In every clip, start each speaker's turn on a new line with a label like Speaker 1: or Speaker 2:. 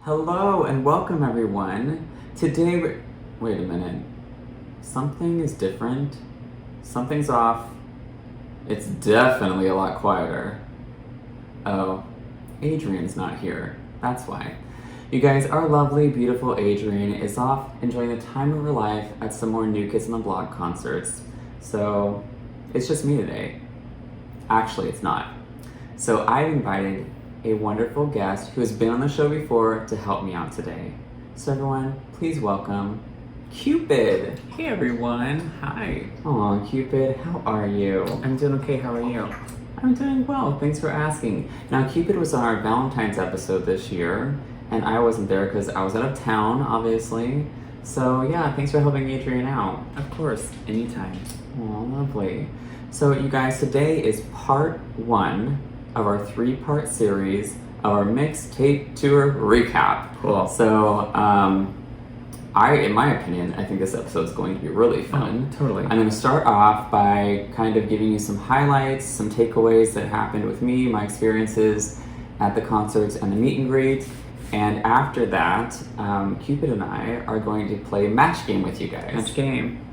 Speaker 1: Hello and welcome everyone. Today, wait a minute. Something is different. Something's off. It's definitely a lot quieter. Oh, Adrian's not here. That's why. You guys, our lovely, beautiful Adrian is off enjoying the time of her life at some more New Kids on the Block concerts. So, it's just me today. Actually, it's not. So I've invited a wonderful guest who has been on the show before to help me out today. So everyone, please welcome Cupid.
Speaker 2: Hey everyone, hi.
Speaker 1: Aw, Cupid, how are you?
Speaker 2: I'm doing okay, how are you?
Speaker 1: I'm doing well, thanks for asking. Now, Cupid was on our Valentine's episode this year, and I wasn't there because I was out of town, obviously. So yeah, thanks for helping Adrian out.
Speaker 2: Of course, anytime.
Speaker 1: Oh, lovely. So you guys, today is part 1 of our 3-part series of our Mixtape Tour recap.
Speaker 2: Cool.
Speaker 1: So, in my opinion, I think this episode is going to be really fun.
Speaker 2: Oh, totally.
Speaker 1: I'm going to start off by kind of giving you some highlights, some takeaways that happened with me, my experiences at the concerts and the meet and greet. And after that, Cupid and I are going to play a match game with you guys.
Speaker 2: Match game.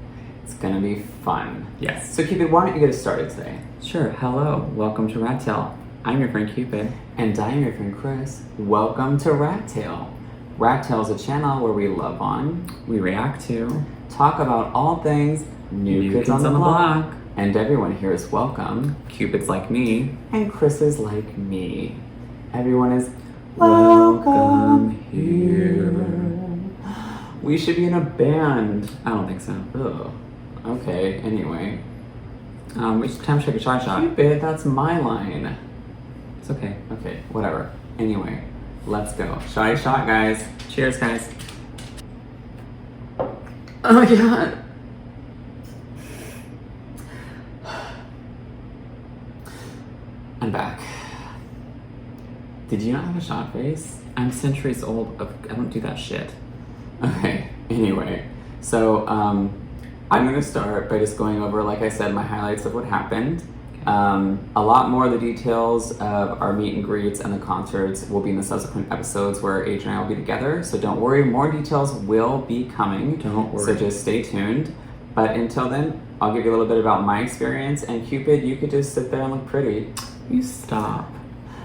Speaker 1: It's going to be fun.
Speaker 2: Yes.
Speaker 1: So Cupid, why don't you get us started today?
Speaker 2: Sure, hello, welcome to Rat Tail. I'm your friend Cupid.
Speaker 1: And I'm your friend Chris. Welcome to Rat Tail. Rat Tail is a channel where we love on,
Speaker 2: We react to
Speaker 1: talk about all things New Kids on the Block. And everyone here is welcome.
Speaker 2: Cupid's like me.
Speaker 1: And Chris is like me. Everyone is
Speaker 2: Welcome here.
Speaker 1: We should be in a band.
Speaker 2: I don't think so.
Speaker 1: Ugh. Okay, anyway.
Speaker 2: It's time to take a shot.
Speaker 1: Cupid, that's my line.
Speaker 2: It's okay.
Speaker 1: Okay, whatever. Anyway, let's go. Shot, guys.
Speaker 2: Cheers, guys.
Speaker 1: Oh my god. I'm back. Did you not have a shot face?
Speaker 2: I'm centuries old. I don't do that shit.
Speaker 1: Okay, anyway. So, I'm gonna start by just going over, like I said, my highlights of what happened. A lot more of the details of our meet and greets and the concerts will be in the subsequent episodes where Adrian and I will be together. So don't worry, more details will be coming.
Speaker 2: Don't worry.
Speaker 1: So just stay tuned. But until then, I'll give you a little bit about my experience. And Cupid, you could just sit there and look pretty.
Speaker 2: You stop.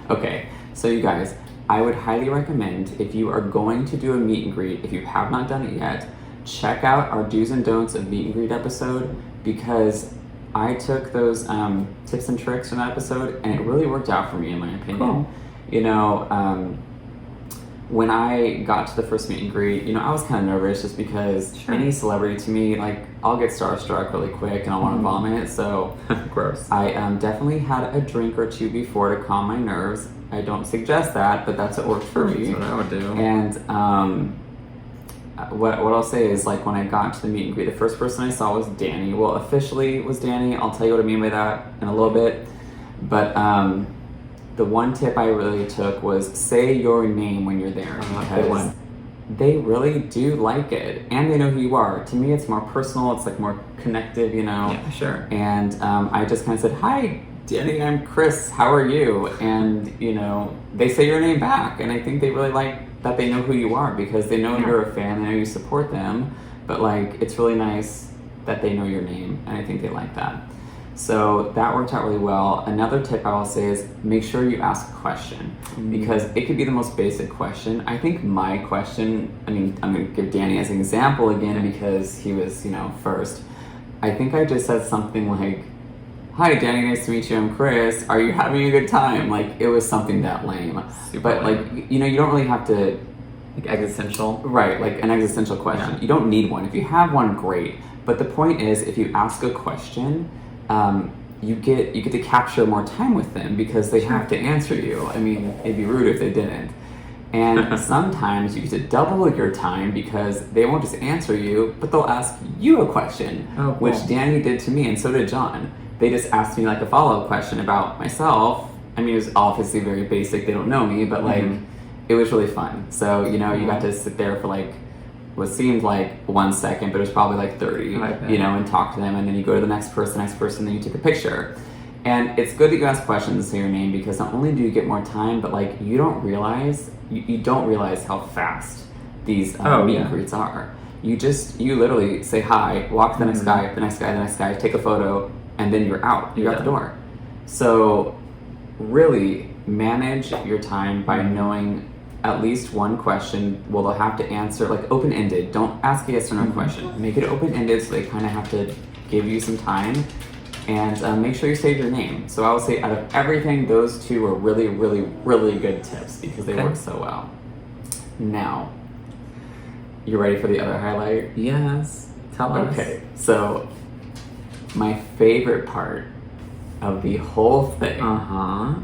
Speaker 1: Okay, so you guys, I would highly recommend if you are going to do a meet and greet, if you have not done it yet, check out our do's and don'ts of meet and greet episode, because I took those tips and tricks from that episode and it really worked out for me, in my opinion.
Speaker 2: Cool.
Speaker 1: You know, when I got to the first meet and greet, you know, I was kind of nervous just because
Speaker 2: Sure.
Speaker 1: any celebrity to me, like, I'll get starstruck really quick and I'll want to vomit. So
Speaker 2: Gross.
Speaker 1: I definitely had a drink or two before to calm my nerves. I don't suggest that, but that's what worked for me.
Speaker 2: That's what I would do.
Speaker 1: And what I'll say is, like, when I got to the meet and greet, the first person I saw was Danny. Well, officially it was Danny. I'll tell you what I mean by that in a little bit. But the one tip I really took was say your name when you're there.
Speaker 2: Good one.
Speaker 1: They really do like it, and they know who you are. To me, it's more personal. It's like more connective, you know.
Speaker 2: Yeah, sure.
Speaker 1: And I just kind of said, "Hi, Danny. I'm Chris. How are you?" And you know, they say your name back, and I think they really like that. They know who you are because they know you're a fan. They know you support them. But like, it's really nice that they know your name, and I think they like that. So that worked out really well. Another tip I will say is make sure you ask a question, because it could be the most basic question. I think my question, I mean, I'm going to give Danny as an example again because he was, you know, first. I think I just said something like, "Hi, Danny, nice to meet you. I'm Chris. Are you having a good time?" Like, it was something that lame.
Speaker 2: Super
Speaker 1: but
Speaker 2: lame.
Speaker 1: like, you know, you don't really have to,
Speaker 2: Like existential.
Speaker 1: right, like an existential question.
Speaker 2: Yeah.
Speaker 1: You don't need one. If you have one, great. But the point is, if you ask a question, you get to capture more time with them because they have to answer you. I mean, it'd be rude if they didn't. And sometimes you get to double your time because they won't just answer you, but they'll ask you a question,
Speaker 2: Oh, cool.
Speaker 1: which Danny did to me, and so did John. They just asked me like a follow-up question about myself. I mean, it was obviously very basic. They don't know me, but like, it was really fun. So, you know, you got to sit there for like what seemed like 1 second, but it was probably like 30,
Speaker 2: I bet.
Speaker 1: you know, and talk to them, and then you go to the next person, then you take a picture. And it's good that you ask questions and say your name, because not only do you get more time, but like, you don't realize you don't realize how fast these
Speaker 2: Oh,
Speaker 1: meet
Speaker 2: yeah.
Speaker 1: and greets are. You literally say hi, walk to the next guy, the next guy, the next guy, take a photo, and then you're out. You're out the door. So really manage your time by knowing at least one question. Well, they'll have to answer like open-ended. Don't ask a yes or no question. Make it open-ended so they kind of have to give you some time. And make sure you save your name. So I would say out of everything, those two are really, really, really good tips because they work so well. Now, you ready for the other highlight?
Speaker 2: Yes. Tell us.
Speaker 1: Okay, so my favorite part of the whole thing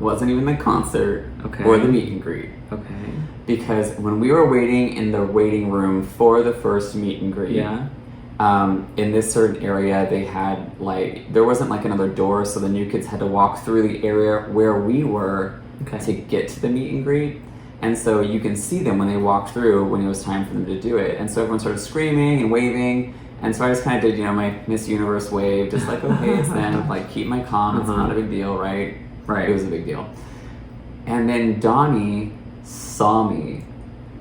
Speaker 1: wasn't even the concert or the meet and greet.
Speaker 2: Okay.
Speaker 1: Because when we were waiting in the waiting room for the first meet and greet, in this certain area, they had there wasn't like another door, so the new kids had to walk through the area where we were to get to the meet and greet. And so you can see them when they walked through when it was time for them to do it. And so everyone started screaming and waving. And so I just kind of did, my Miss Universe wave, just like, okay, it's them, like keep my calm, it's not a big deal, right?
Speaker 2: Right.
Speaker 1: It was a big deal. And then Donnie saw me.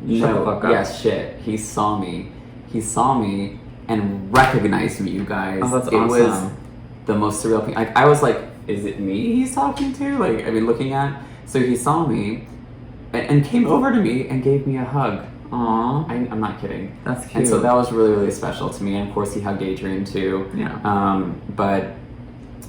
Speaker 2: Shut the fuck up.
Speaker 1: Yeah, shit. He saw me. He saw me and recognized me, you guys.
Speaker 2: Oh, that's
Speaker 1: it
Speaker 2: awesome.
Speaker 1: was the most surreal thing. I was like, is it me he's talking to? Looking at. So he saw me and came over to me and gave me a hug.
Speaker 2: Aww.
Speaker 1: I'm not kidding.
Speaker 2: That's cute.
Speaker 1: And so that was really, really special to me. And of course, he hugged Adrian too.
Speaker 2: Yeah.
Speaker 1: But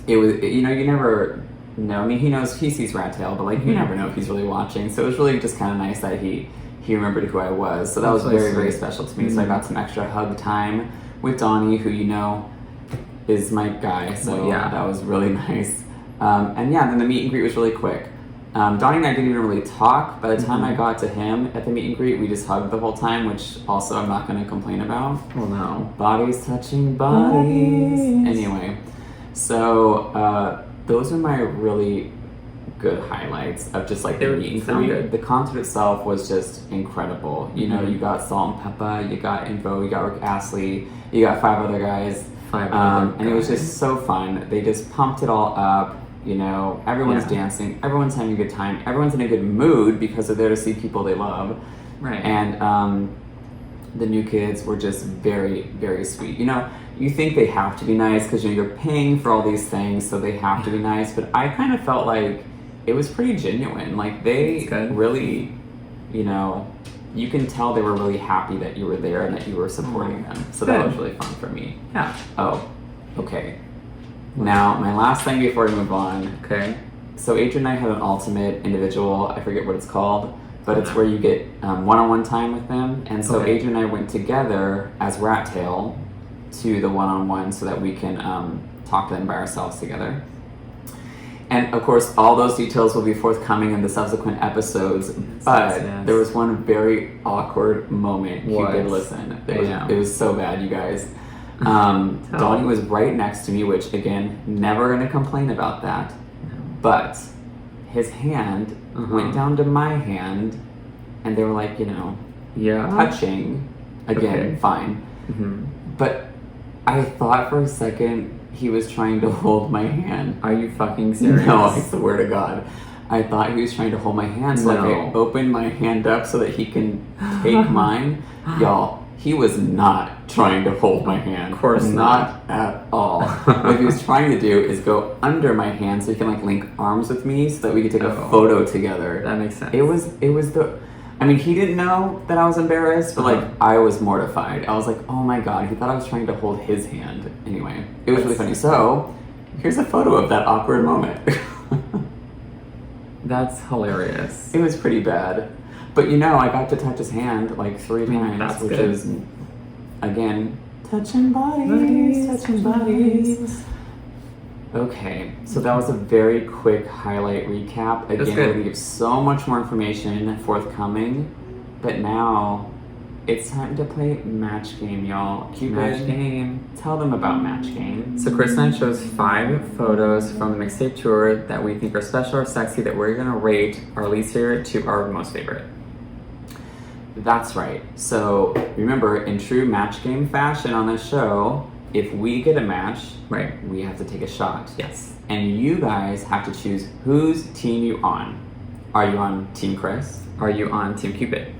Speaker 1: it was, you never know. I mean, he sees Rat Tail, but you never know if he's really watching. So it was really just kind of nice that he remembered who I was. So that was very, very special to me. So I got some extra hug time with Donnie, who is my guy. So that was really nice. And then the meet and greet was really quick. Donnie and I didn't even really talk. By the time I got to him at the meet and greet, we just hugged the whole time, which also I'm not going to complain about.
Speaker 2: Well, no.
Speaker 1: Bodies touching bodies. Anyway, so those are my really good highlights of just the meet and greet. The concert itself was just incredible. You got Salt and Peppa, you got Info, you got Rick Astley, you got 5 other guys. And it was just so fun. They just pumped it all up. Everyone's dancing, everyone's having a good time, everyone's in a good mood because they're there to see people they love.
Speaker 2: Right.
Speaker 1: And the new kids were just very, very sweet. You think they have to be nice because you're paying for all these things, so they have to be nice. But I kind of felt like it was pretty genuine. They really, you can tell they were really happy that you were there and that you were supporting them. So that was really fun for me.
Speaker 2: Yeah.
Speaker 1: Oh, okay. Now, my last thing before we move on.
Speaker 2: Okay.
Speaker 1: So Adrian and I had an ultimate individual, I forget what it's called, but it's where you get one-on-one time with them. And so Adrian and I went together as Rat Tail to the one-on-one so that we can talk to them by ourselves together. And of course, all those details will be forthcoming in the subsequent episodes. But there was one very awkward moment. You did listen. It was so bad, you guys. Donnie was right next to me, which again, never going to complain about that. But his hand went down to my hand, and they were touching. Again, fine. But I thought for a second he was trying to hold my hand.
Speaker 2: Are you fucking serious?
Speaker 1: No, I swear to God. I thought he was trying to hold my hand, so I opened my hand up so that he can take mine. Y'all, he was not trying to hold my hand.
Speaker 2: Of course
Speaker 1: not at all. What he was trying to do is go under my hand so he can link arms with me so that we could take a photo together.
Speaker 2: That makes sense.
Speaker 1: It was he didn't know that I was embarrassed, but I was mortified. I was like, oh my God, he thought I was trying to hold his hand. Anyway, it was really funny. So, here's a photo of that awkward moment.
Speaker 2: That's hilarious.
Speaker 1: It was pretty bad. But I got to touch his hand 3 times, which is, again, touching bodies. Okay, so that was a very quick highlight recap. Again, we have so much more information forthcoming, but now it's time to play Match Game, y'all.
Speaker 2: Match Game.
Speaker 1: Tell them about Match Game.
Speaker 2: So Chris and I chose 5 photos from the Mixtape Tour that we think are special or sexy that we're gonna rate our least favorite to our most favorite.
Speaker 1: That's right. So remember, in true Match Game fashion on this show, if we get a match, we have to take a shot.
Speaker 2: Yes.
Speaker 1: And you guys have to choose whose team you on. Are you on Team Chris?
Speaker 2: Are you on Team Cupid?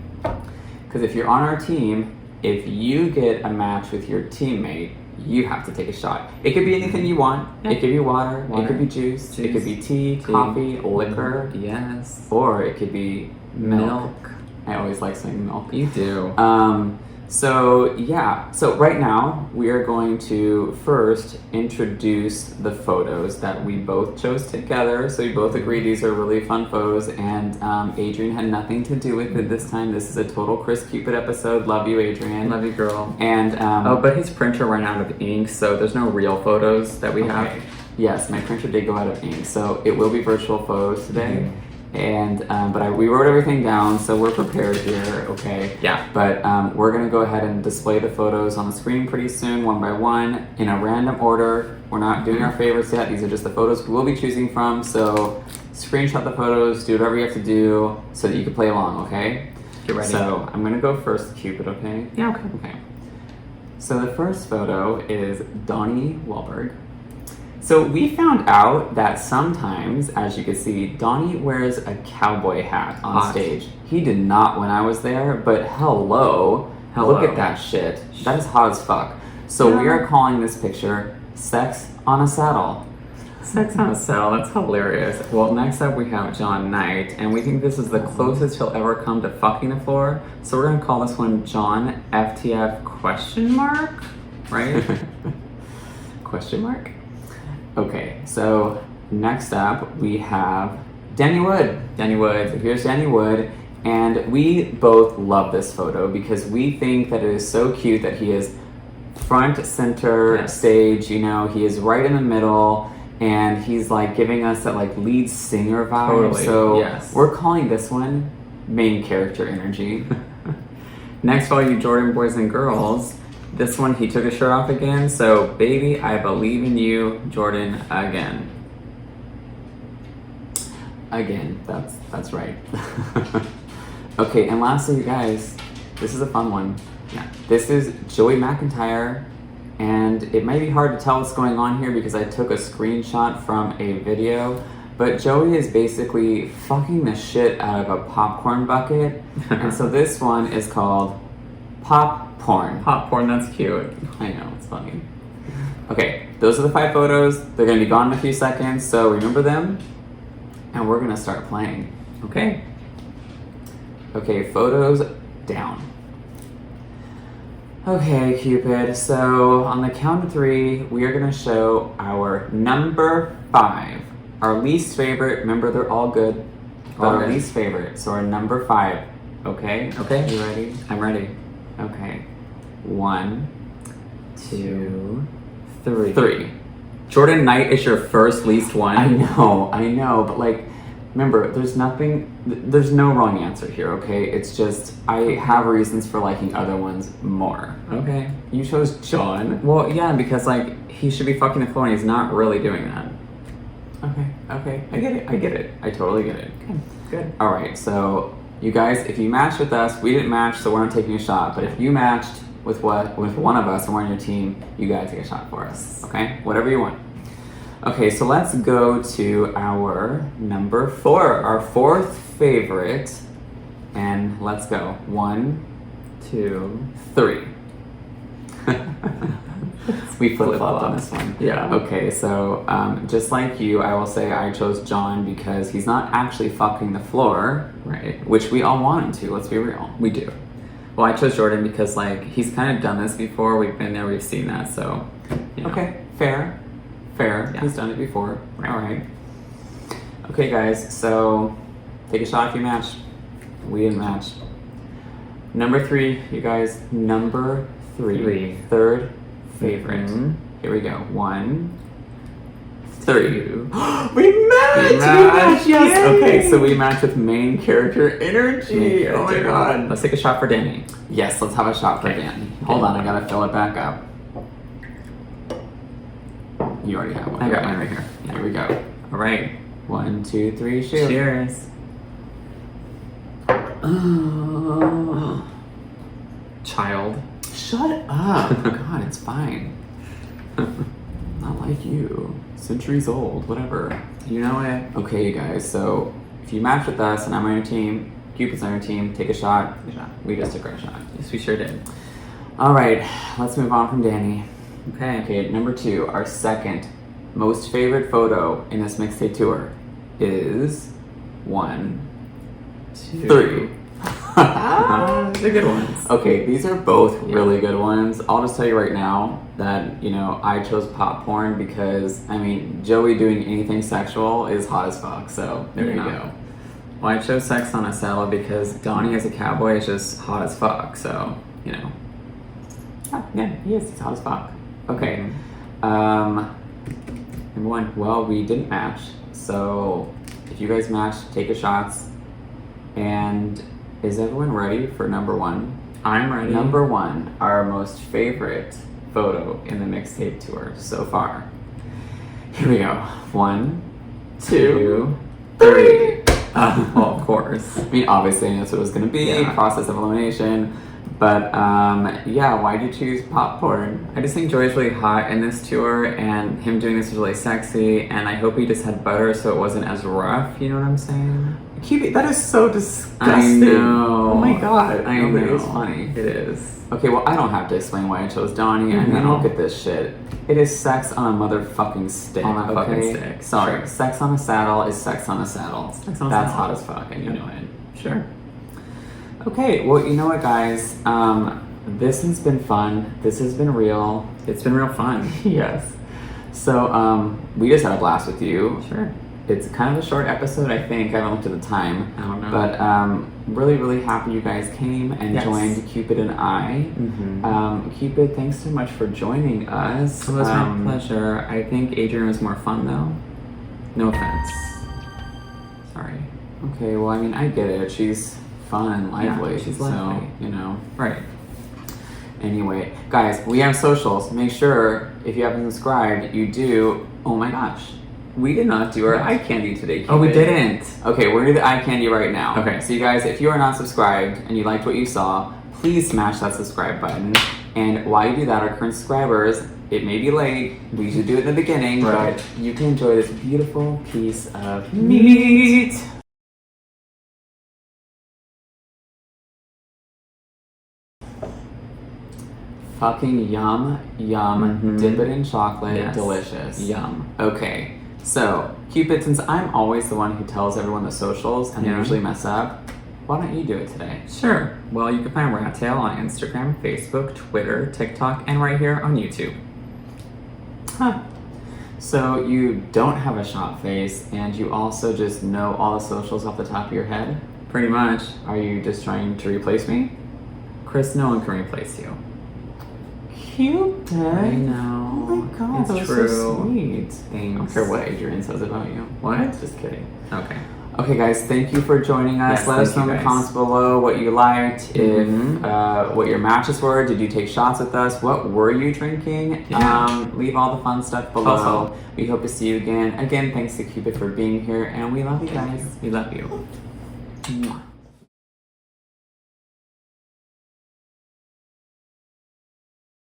Speaker 1: Because if you're on our team, if you get a match with your teammate, you have to take a shot. It could be anything you want.
Speaker 2: Yeah.
Speaker 1: It could be water.
Speaker 2: Water.
Speaker 1: It could be juice. It could be tea, coffee, liquor.
Speaker 2: Yes.
Speaker 1: Or it could be milk.
Speaker 2: Milk.
Speaker 1: I always like saying milk.
Speaker 2: You do.
Speaker 1: So yeah, so right now we are going to first introduce the photos that we both chose together. So we both agree these are really fun photos, and Adrian had nothing to do with it this time. This is a total Chris Cupid episode. Love you, Adrian.
Speaker 2: Love you, girl.
Speaker 1: And
Speaker 2: but his printer ran out of ink, so there's no real photos that we have.
Speaker 1: Yes, my printer did go out of ink, so it will be virtual photos today. And we wrote everything down, so we're prepared here, okay?
Speaker 2: Yeah.
Speaker 1: But we're gonna go ahead and display the photos on the screen pretty soon, one by one, in a random order. We're not doing our favorites yet. These are just the photos we will be choosing from. So screenshot the photos, do whatever you have to do, so that you can play along, okay?
Speaker 2: Get ready.
Speaker 1: So I'm gonna go first, Cupid, okay?
Speaker 2: Yeah, okay.
Speaker 1: Okay. So the first photo is Donnie Wahlberg. So we found out that sometimes, as you can see, Donnie wears a cowboy hat on
Speaker 2: Hot.
Speaker 1: stage. He did not when I was there, but hello. Look at that shit. That is hot as fuck. So we are calling this picture Sex on a Saddle.
Speaker 2: Sex on a Saddle, that's hilarious. Well, next up we have John Knight, and we think this is the closest he'll ever come to fucking the floor. So we're gonna call this one John FTF question mark, right?
Speaker 1: Question mark? Okay, so next up we have Danny Wood. Danny Wood. So here's Danny Wood, and we both love this photo because we think that it is so cute that he is front center stage. You know, he is right in the middle, and he's like giving us that like lead singer vibe.
Speaker 2: Totally,
Speaker 1: So
Speaker 2: yes.
Speaker 1: we're calling this one main character energy.
Speaker 2: Next, for all you Jordan boys and girls, this one he took his shirt off again. So, baby, I believe in you, Jordan, again.
Speaker 1: Again, that's right. Okay, and lastly, you guys, this is a fun one.
Speaker 2: Yeah.
Speaker 1: This is Joey McIntyre, and it might be hard to tell what's going on here because I took a screenshot from a video, but Joey is basically fucking the shit out of a popcorn bucket, and so this one is called Pop Porn.
Speaker 2: Hot porn, that's cute.
Speaker 1: I know, it's funny. Okay, those are the 5 photos. They're gonna be gone in a few seconds, so remember them, and we're gonna start playing.
Speaker 2: Okay.
Speaker 1: Okay, photos down. Okay, Cupid, so on the count of 3, we are gonna show our number 5. Our least favorite, remember they're all good, but
Speaker 2: All
Speaker 1: our
Speaker 2: good.
Speaker 1: least favorite, so our number 5. Okay?
Speaker 2: Okay.
Speaker 1: You ready?
Speaker 2: I'm ready.
Speaker 1: Okay. 1, 2,
Speaker 2: 3.
Speaker 1: 3.
Speaker 2: Jordan Knight is your first least one.
Speaker 1: I know, but like, remember, there's no wrong answer here, okay? It's just, I have reasons for liking other ones more.
Speaker 2: Okay.
Speaker 1: You chose John.
Speaker 2: Well, yeah, because like he should be fucking the floor and he's not really doing that.
Speaker 1: Okay, I get it. I totally get it.
Speaker 2: Okay, good.
Speaker 1: All right, so you guys, if you matched with us, we didn't match, so we're not taking a shot. But if you matched with one of us and we're on your team, you gotta take a shot for us. Okay, whatever you want. Okay, so let's go to our number 4, our 4th favorite, and let's go. 1, 2, 3. We flip-flopped on this one.
Speaker 2: Yeah.
Speaker 1: Okay, so just like you, I will say I chose John because he's not actually fucking the floor,
Speaker 2: Right.
Speaker 1: which we all want him to, let's be real.
Speaker 2: We do. Well, I chose Jordan because like he's kind of done this before. We've been there, we've seen that, so you know.
Speaker 1: Okay, fair.
Speaker 2: Yeah.
Speaker 1: He's done it before.
Speaker 2: Right.
Speaker 1: All right. Okay, guys, so take a shot if you match. We didn't match. Number 3, you guys, number 3. 3rd favorite.
Speaker 2: Mhm.
Speaker 1: Here we go. 1, 3.
Speaker 2: Two.
Speaker 1: We matched!
Speaker 2: We matched!
Speaker 1: Yes!
Speaker 2: Yay!
Speaker 1: Okay, so we match with main character energy.
Speaker 2: Main
Speaker 1: Oh my
Speaker 2: character.
Speaker 1: god.
Speaker 2: Let's take a shot for Danny.
Speaker 1: Yes, let's have a shot for
Speaker 2: Okay.
Speaker 1: Danny. Hold on, I gotta fill it back up. You already have one.
Speaker 2: I got mine right here.
Speaker 1: Here we go.
Speaker 2: All right.
Speaker 1: 1, 2, 3, shoot.
Speaker 2: Cheers.
Speaker 1: Oh.
Speaker 2: Child.
Speaker 1: Shut up. God, it's fine. Not like you. Centuries old, whatever.
Speaker 2: You know it.
Speaker 1: Okay, you guys, so if you match with us and I'm on your team, Cupid's on your team, take a shot. We just took our shot.
Speaker 2: Yes, we sure did.
Speaker 1: All right, let's move on from Danny.
Speaker 2: Okay.
Speaker 1: Okay, number 2, our second most favorite photo in this mixtape tour is 1, 2, 3.
Speaker 2: They're good ones.
Speaker 1: Okay, these are both really good ones. I'll just tell you right now that, you know, I chose popcorn because, I mean, Joey doing anything sexual is hot as fuck, so there you go.
Speaker 2: Well, I chose Sex on a Saddle because Donnie as a cowboy is just hot as fuck, so, you know.
Speaker 1: Yeah, he is. He's hot as fuck. Okay.
Speaker 2: Mm-hmm.
Speaker 1: Number 1, well, we didn't match, so if you guys match, take your shots. And is everyone ready for number 1?
Speaker 2: I'm ready.
Speaker 1: Number 1, our most favorite photo in the mixtape tour so far. Here we go. 1, 2, 3.
Speaker 2: Well, of course.
Speaker 1: I mean, obviously, I knew that's what it was going to be.
Speaker 2: Yeah.
Speaker 1: Process of elimination. But yeah, why'd you choose popcorn?
Speaker 2: I just think Joey's really hot in this tour, and him doing this is really sexy, and I hope he just had butter so it wasn't as rough, you know what I'm saying?
Speaker 1: Cupid, that is so disgusting.
Speaker 2: I know.
Speaker 1: Oh my god.
Speaker 2: I
Speaker 1: No, but
Speaker 2: know.
Speaker 1: It is funny.
Speaker 2: It is.
Speaker 1: Okay, well, I don't have to explain why I chose Donnie. I mean,
Speaker 2: No.
Speaker 1: look at this shit. It is sex on a motherfucking stick.
Speaker 2: On a fucking
Speaker 1: okay?
Speaker 2: stick.
Speaker 1: Sorry,
Speaker 2: Sure.
Speaker 1: sex on a saddle is sex on a saddle.
Speaker 2: Sex on a
Speaker 1: That's
Speaker 2: saddle.
Speaker 1: hot as fuck, and you know it.
Speaker 2: Sure.
Speaker 1: Okay, well, you know what, guys? This has been fun. This has been real.
Speaker 2: It's been real fun.
Speaker 1: Yes. So, we just had a blast with you.
Speaker 2: Sure.
Speaker 1: It's kind of a short episode, I think. I haven't looked at the time.
Speaker 2: I don't know.
Speaker 1: But really, really happy you guys came and
Speaker 2: Yes.
Speaker 1: joined Cupid and I.
Speaker 2: Mm-hmm.
Speaker 1: Cupid, thanks so much for joining us.
Speaker 2: It was my pleasure. I think Adrian was more fun, though. No offense. Sorry.
Speaker 1: Okay, well, I mean, I get it. She's fun and lively.
Speaker 2: Yeah, she's
Speaker 1: so,
Speaker 2: lively.
Speaker 1: you know.
Speaker 2: Right.
Speaker 1: Anyway, guys, we have socials. Make sure, if you haven't subscribed, you do. Oh my gosh. We did not do our eye candy today, Cupid.
Speaker 2: Oh, we didn't.
Speaker 1: Okay, we're gonna do the eye candy right now.
Speaker 2: Okay.
Speaker 1: So you guys, if you are not subscribed and you liked what you saw, please smash that subscribe button. And while you do that, our current subscribers, it may be late, we usually do it in the beginning,
Speaker 2: Right.
Speaker 1: but you can enjoy this beautiful piece of meat. Fucking yum, yum,
Speaker 2: Mhm.
Speaker 1: dip it in chocolate,
Speaker 2: Yes.
Speaker 1: delicious.
Speaker 2: Yum.
Speaker 1: Okay, so Cupid, since I'm always the one who tells everyone the socials and I
Speaker 2: Yeah.
Speaker 1: usually mess up, why don't you do it today?
Speaker 2: Sure. Well, you can find Rat Tail on Instagram, Facebook, Twitter, TikTok, and right here on YouTube.
Speaker 1: Huh. So you don't have a shot face and you also just know all the socials off the top of your head?
Speaker 2: Pretty much.
Speaker 1: Are you just trying to replace me?
Speaker 2: Chris, no one can replace you.
Speaker 1: Cupid.
Speaker 2: I know.
Speaker 1: Oh my god,
Speaker 2: It's
Speaker 1: that was
Speaker 2: true.
Speaker 1: so sweet. I
Speaker 2: Thanks.
Speaker 1: don't care what Adrian says about you.
Speaker 2: What?
Speaker 1: Just kidding.
Speaker 2: Okay.
Speaker 1: Okay, guys, thank you for joining us.
Speaker 2: Yes,
Speaker 1: Let us
Speaker 2: thank
Speaker 1: know in
Speaker 2: you
Speaker 1: the
Speaker 2: guys.
Speaker 1: comments below what you liked,
Speaker 2: Mhm.
Speaker 1: if what your matches were. Did you take shots with us? What were you drinking?
Speaker 2: Yeah.
Speaker 1: Leave all the fun stuff below.
Speaker 2: Also.
Speaker 1: We hope to see you again. Again, thanks to Cupid for being here, and we love you guys.
Speaker 2: We love you.
Speaker 1: Mwah.